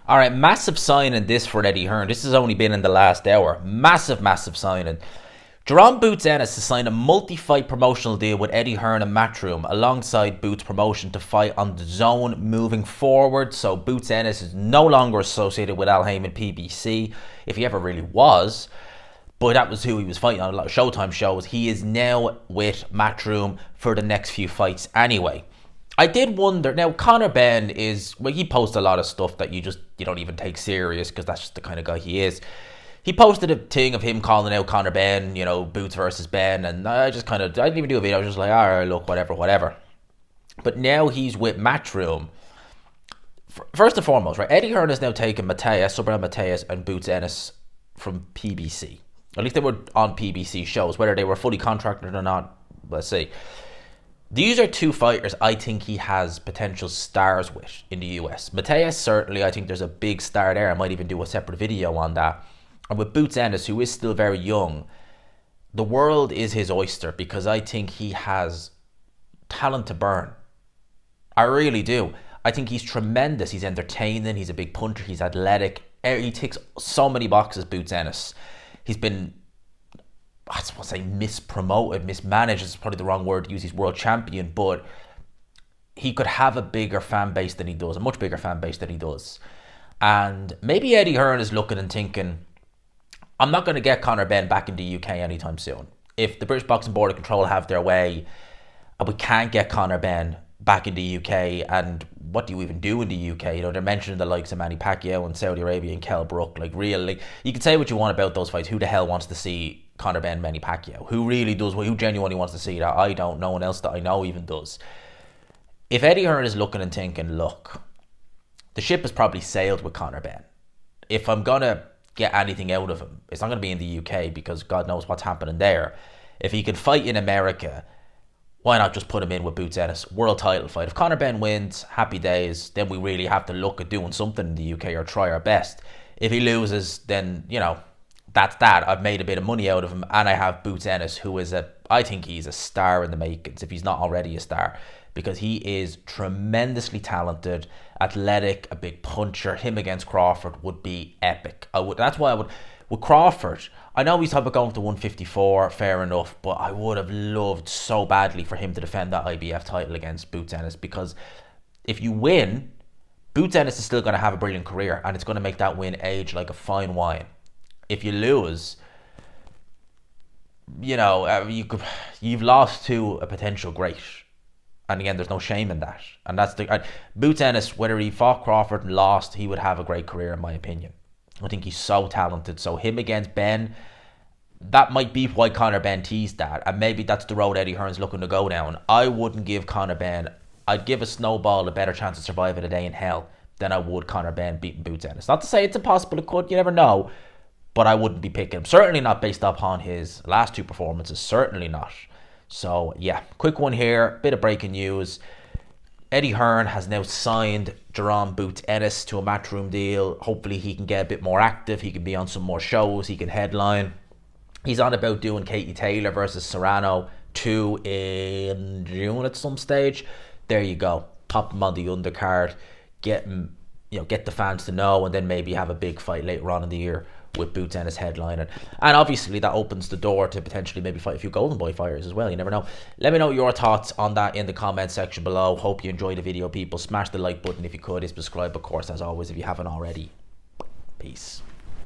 All right, massive signing this for Eddie Hearn. This has only been in the last hour. Massive signing. Jaron Boots Ennis has signed a multi-fight promotional deal with Eddie Hearn and Matchroom alongside Boots' promotion to fight on the Zone moving forward. So Boots Ennis is no longer associated with Al Haymon PBC, if he ever really was. But that was who he was fighting on a lot of Showtime shows. He is now with Matchroom for the next few fights anyway. I did wonder, now Conor Benn is, well, he posts a lot of stuff that you don't even take serious because that's just the kind of guy he is. He posted a thing of him calling out Conor Benn, Boots versus Benn, and I didn't even do a video, I was just like, alright, look, whatever. But now he's with Matchroom. First and foremost, right, Eddie Hearn has now taken Mateus, and Boots Ennis from PBC. At least they were on PBC shows, whether they were fully contracted or not, let's see. These are two fighters I think he has potential stars with in the US. Mateus, certainly, I think there's a big star there. I might even do a separate video on that. And with Boots Ennis, who is still very young, the world is his oyster because I think he has talent to burn. I really do. I think he's tremendous. He's entertaining. He's a big puncher. He's athletic. He ticks so many boxes, Boots Ennis. He's been, I suppose, mispromoted, mismanaged is probably the wrong word to use. He's world champion, but he could have a bigger fan base than he does, a much bigger fan base than he does. And maybe Eddie Hearn is looking and thinking, I'm not going to get Conor Benn back in the UK anytime soon. If the British Boxing Board of Control have their way, we can't get Conor Benn back in the UK. And what do you even do in the UK? They're mentioning the likes of Manny Pacquiao in Saudi Arabia and Kell Brook. You can say what you want about those fights. Who the hell wants to see Conor Benn, Manny Pacquiao? Who really does? Who genuinely wants to see that? I don't. No one else that I know even does. If Eddie Hearn is looking and thinking, look, the ship has probably sailed with Conor Benn. If I'm going to get anything out of him, it's not going to be in the UK because God knows what's happening there. If he can fight in America, why not just put him in with Boots Ennis? World title fight. If Conor Benn wins, happy days. Then we really have to look at doing something in the UK or try our best. If he loses, then, that's that. I've made a bit of money out of him, and I have Boots Ennis, who is I think he's a star in the makings, if he's not already a star, because he is tremendously talented, athletic, a big puncher. Him against Crawford would be epic. That's why I would, with Crawford, I know he's talking about going to 154, fair enough, but I would have loved so badly for him to defend that IBF title against Boots Ennis, because if you win, Boots Ennis is still going to have a brilliant career, and it's going to make that win age like a fine wine. If you lose, you've lost to a potential great. And again, there's no shame in that. And that's Boots Ennis, whether he fought Crawford and lost, he would have a great career in my opinion. I think he's so talented. So him against Benn, that might be why Conor Benn teased that. And maybe that's the road Eddie Hearn's looking to go down. I wouldn't give Conor Benn, I'd give a snowball a better chance of surviving a day in hell than I would Conor Benn beating Boots Ennis. Not to say it's impossible, it could, you never know. But I wouldn't be picking him. Certainly not based upon his last two performances. Certainly not. So, yeah, quick one here. Bit of breaking news. Eddie Hearn has now signed Jaron Boots Ennis to a Matchroom deal. Hopefully he can get a bit more active. He can be on some more shows. He can headline. He's on about doing Katie Taylor versus Serrano 2 in June at some stage. There you go. Pop him on the undercard. Get him, get the fans to know, and then maybe have a big fight later on in the year with Boots Ennis headlining. And obviously that opens the door to potentially maybe fight a few Golden Boy fighters as well. You never know. Let me know your thoughts on that in the comment section below. Hope you enjoyed the video, people. Smash the like button if you could. Subscribe, of course, as always, if you haven't already. Peace.